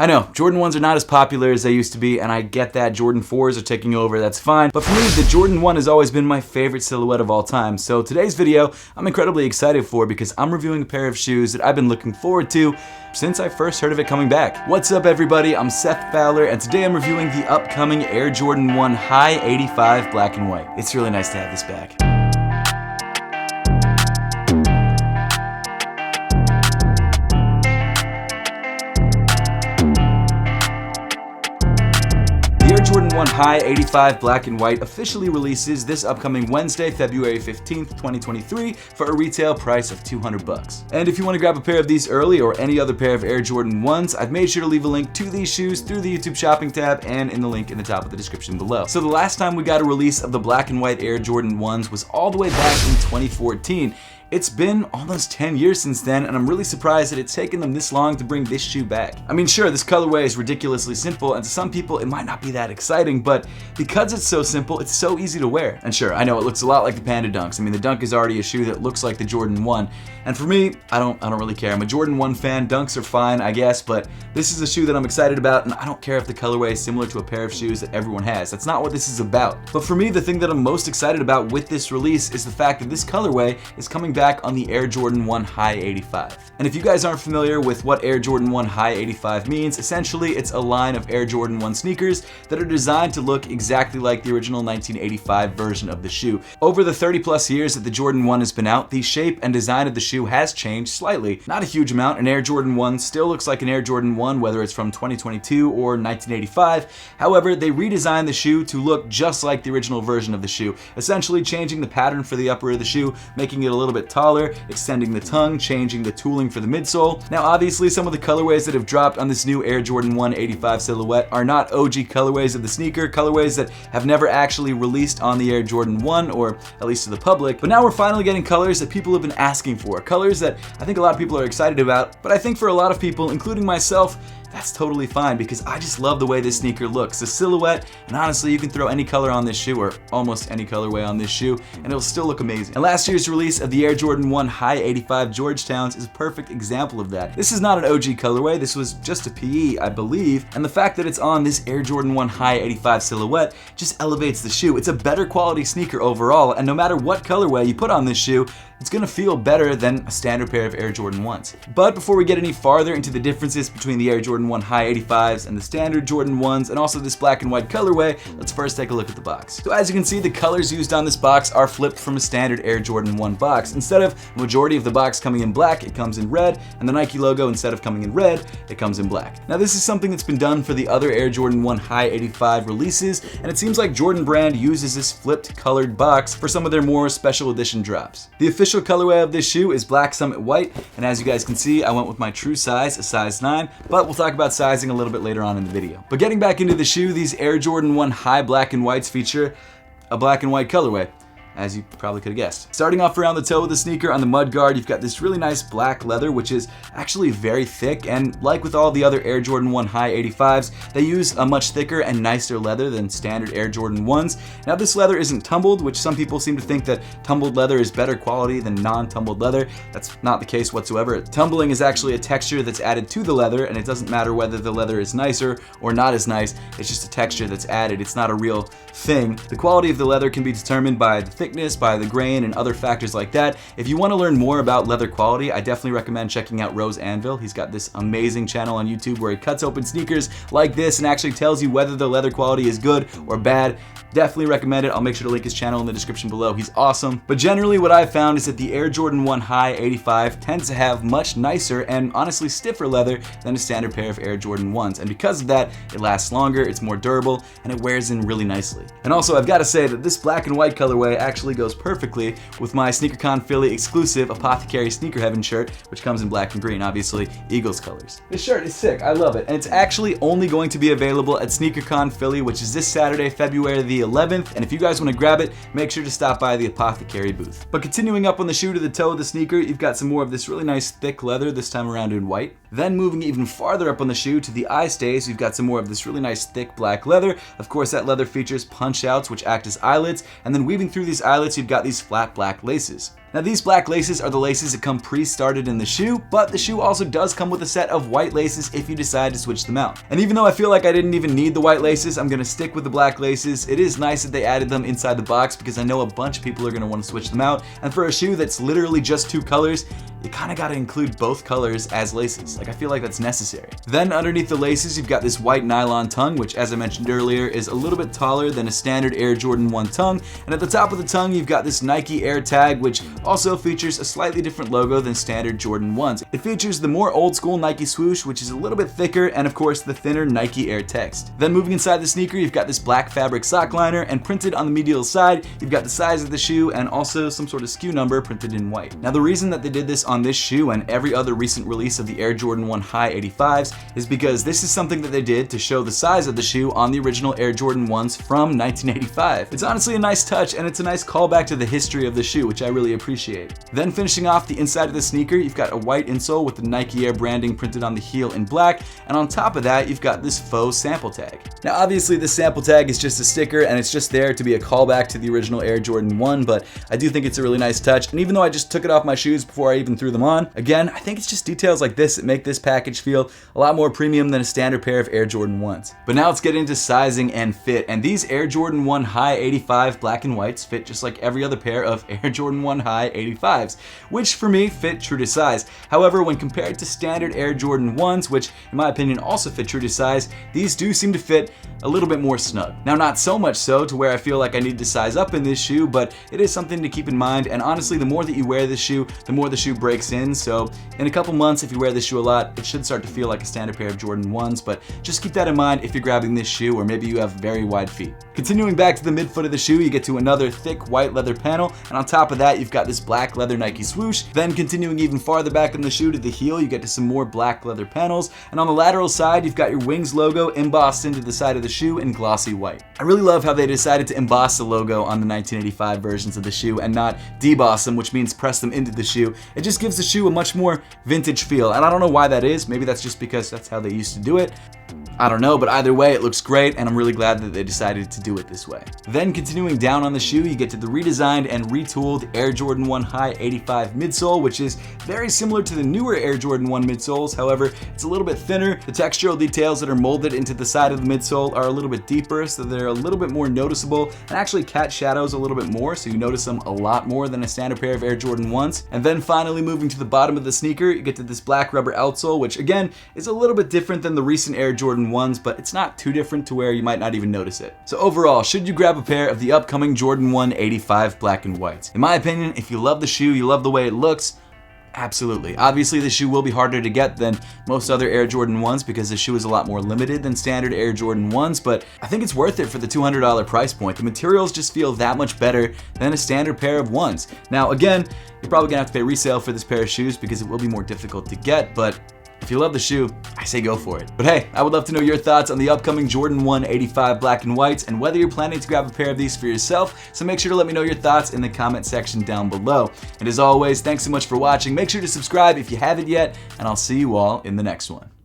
I know, Jordan 1s are not as popular as they used to be, and I get that. Jordan 4s are taking over, that's fine. But for me, the Jordan 1 has always been my favorite silhouette of all time. So today's video, I'm incredibly excited for because I'm reviewing a pair of shoes that I've been looking forward to since I first heard of it coming back. What's up everybody, I'm Seth Fowler, and today I'm reviewing the upcoming Air Jordan 1 High 85 Black and White. It's really nice to have this back. The Air Jordan 1 High 85 Black and White officially releases this upcoming Wednesday, February 15th, 2023 for a retail price of $200. And if you want to grab a pair of these early or any other pair of Air Jordan 1s, I've made sure to leave a link to these shoes through the YouTube shopping tab and in the link in the top of the description below. So the last time we got a release of the Black and White Air Jordan 1s was all the way back in 2014. It's been almost 10 years since then, and I'm really surprised that it's taken them this long to bring this shoe back. I mean, sure, this colorway is ridiculously simple, and to some people it might not be that exciting, but because it's so simple, it's so easy to wear. And sure, I know it looks a lot like the Panda Dunks. I mean, the Dunk is already a shoe that looks like the Jordan 1, and for me, I don't really care. I'm a Jordan 1 fan. Dunks are fine, I guess, but this is a shoe that I'm excited about, and I don't care if the colorway is similar to a pair of shoes that everyone has. That's not what this is about. But for me, the thing that I'm most excited about with this release is the fact that this colorway is coming back on the Air Jordan 1 High 85. And if you guys aren't familiar with what Air Jordan 1 High 85 means, essentially it's a line of Air Jordan 1 sneakers that are designed to look exactly like the original 1985 version of the shoe. Over the 30 plus years that the Jordan 1 has been out, the shape and design of the shoe has changed slightly. Not a huge amount. An Air Jordan 1 still looks like an Air Jordan 1 whether it's from 2022 or 1985. However, they redesigned the shoe to look just like the original version of the shoe, essentially changing the pattern for the upper of the shoe, making it a little bit taller, extending the tongue, changing the tooling for the midsole. Now obviously some of the colorways that have dropped on this new Air Jordan 1 85 silhouette are not OG colorways of the sneaker, colorways that have never actually released on the Air Jordan 1, or at least to the public. But now we're finally getting colors that people have been asking for, colors that I think a lot of people are excited about, but I think for a lot of people, including myself, that's totally fine because I just love the way this sneaker looks. The silhouette, and honestly, you can throw any color on this shoe, or almost any colorway on this shoe, and it'll still look amazing. And last year's release of the Air Jordan 1 High 85 Georgetowns is a perfect example of that. This is not an OG colorway, this was just a PE, I believe, and the fact that it's on this Air Jordan 1 High 85 silhouette just elevates the shoe. It's a better quality sneaker overall, and no matter what colorway you put on this shoe, it's gonna feel better than a standard pair of Air Jordan 1s. But before we get any farther into the differences between the Air Jordan 1 High 85s and the standard Jordan 1s and also this black and white colorway, let's first take a look at the box. So as you can see, the colors used on this box are flipped from a standard Air Jordan 1 box. Instead of the majority of the box coming in black, it comes in red, and the Nike logo, instead of coming in red, it comes in black. Now this is something that's been done for the other Air Jordan 1 High 85 releases, and it seems like Jordan Brand uses this flipped colored box for some of their more special edition drops. The official colorway of this shoe is Black Summit White, and as you guys can see, I went with my true size, a size 9, but we'll talk about sizing a little bit later on in the video. But getting back into the shoe, these Air Jordan 1 High Black and Whites feature a black and white colorway, as you probably could have guessed. Starting off around the toe of the sneaker on the mud guard, you've got this really nice black leather, which is actually very thick, and like with all the other Air Jordan 1 High 85s, they use a much thicker and nicer leather than standard Air Jordan 1s. Now this leather isn't tumbled, which some people seem to think that tumbled leather is better quality than non-tumbled leather. That's not the case whatsoever. Tumbling is actually a texture that's added to the leather, and it doesn't matter whether the leather is nicer or not as nice, it's just a texture that's added. It's not a real thing. The quality of the leather can be determined by the thickness, by the grain, and other factors like that. If you want to learn more about leather quality, I definitely recommend checking out Rose Anvil. He's got this amazing channel on YouTube where he cuts open sneakers like this and actually tells you whether the leather quality is good or bad. Definitely recommend it. I'll make sure to link his channel in the description below. He's awesome. But generally what I've found is that the Air Jordan 1 High 85 tends to have much nicer and honestly stiffer leather than a standard pair of Air Jordan 1s. And because of that, it lasts longer, it's more durable, and it wears in really nicely. And also, I've got to say that this black and white colorway actually goes perfectly with my SneakerCon Philly exclusive Apothecary Sneaker Heaven shirt, which comes in black and green, obviously Eagles colors. This shirt is sick. I love it. And it's actually only going to be available at SneakerCon Philly, which is this Saturday, February the 11th, and if you guys want to grab it, make sure to stop by the Apothecary booth. But continuing up on the shoe to the toe of the sneaker, you've got some more of this really nice thick leather, this time around in white. Then moving even farther up on the shoe to the eye stays, you've got some more of this really nice thick black leather. Of course, that leather features punch outs which act as eyelets, and then weaving through these eyelets, you've got these flat black laces. Now these black laces are the laces that come pre-started in the shoe, but the shoe also does come with a set of white laces if you decide to switch them out. And even though I feel like I didn't even need the white laces, I'm gonna stick with the black laces. It is nice that they added them inside the box because I know a bunch of people are gonna want to switch them out. And for a shoe that's literally just 2 colors, you kind of got to include both colors as laces. Like, I feel like that's necessary. Then underneath the laces, you've got this white nylon tongue, which as I mentioned earlier is a little bit taller than a standard Air Jordan 1 tongue. And at the top of the tongue, you've got this Nike Air tag, which also features a slightly different logo than standard Jordan 1s. It features the more old school Nike swoosh, which is a little bit thicker, and of course the thinner Nike Air text. Then moving inside the sneaker, you've got this black fabric sock liner, and printed on the medial side, you've got the size of the shoe and also some sort of SKU number printed in white. Now the reason that they did this on this shoe and every other recent release of the Air Jordan 1 High 85s is because this is something that they did to show the size of the shoe on the original Air Jordan 1s from 1985. It's honestly a nice touch, and it's a nice callback to the history of the shoe, which I really appreciate. Then finishing off the inside of the sneaker, you've got a white insole with the Nike Air branding printed on the heel in black, and on top of that, you've got this faux sample tag. Now obviously this sample tag is just a sticker, and it's just there to be a callback to the original Air Jordan 1, but I do think it's a really nice touch, and even though I just took it off my shoes before I even threw them on, again, I think it's just details like this that make this package feel a lot more premium than a standard pair of Air Jordan 1s. But now let's get into sizing and fit, and these Air Jordan 1 High 85 black and whites fit just like every other pair of Air Jordan 1 High 85s, which for me fit true to size. However, when compared to standard Air Jordan 1s, which in my opinion also fit true to size, these do seem to fit a little bit more snug. Now not so much so to where I feel like I need to size up in this shoe, but it is something to keep in mind, and honestly the more that you wear this shoe, the more the shoe breaks in, so in a couple months if you wear this shoe a lot, it should start to feel like a standard pair of Jordan 1s, but just keep that in mind if you're grabbing this shoe or maybe you have very wide feet. Continuing back to the midfoot of the shoe, you get to another thick white leather panel, and on top of that you've got this black leather Nike swoosh. Then continuing even farther back in the shoe to the heel, you get to some more black leather panels, and on the lateral side you've got your Wings logo embossed into the side of the shoe in glossy white. I really love how they decided to emboss the logo on the 1985 versions of the shoe and not deboss them, which means press them into the shoe. It just gives the shoe a much more vintage feel, and I don't know why that is. Maybe that's just because that's how they used to do it. I don't know, but either way it looks great, and I'm really glad that they decided to do it this way. Then continuing down on the shoe, you get to the redesigned and retooled Air Jordan 1 High 85 midsole, which is very similar to the newer Air Jordan 1 midsoles. However, it's a little bit thinner. The textural details that are molded into the side of the midsole are a little bit deeper, so they're a little bit more noticeable, and actually catch shadows a little bit more, so you notice them a lot more than a standard pair of Air Jordan 1s. And then finally moving to the bottom of the sneaker, you get to this black rubber outsole, which again is a little bit different than the recent Air Jordan 1s, but it's not too different to where you might not even notice it. So overall, should you grab a pair of the upcoming Jordan 1 85 black and whites? In my opinion, if you love the shoe, you love the way it looks, absolutely. Obviously, the shoe will be harder to get than most other Air Jordan 1s because the shoe is a lot more limited than standard Air Jordan 1s, but I think it's worth it for the $200 price point. The materials just feel that much better than a standard pair of 1s. Now, again, you're probably gonna have to pay resale for this pair of shoes because it will be more difficult to get, but if you love the shoe, I say go for it. But hey, I would love to know your thoughts on the upcoming Jordan 1 85 black and whites and whether you're planning to grab a pair of these for yourself, so make sure to let me know your thoughts in the comment section down below. And as always, thanks so much for watching. Make sure to subscribe if you haven't yet, and I'll see you all in the next one.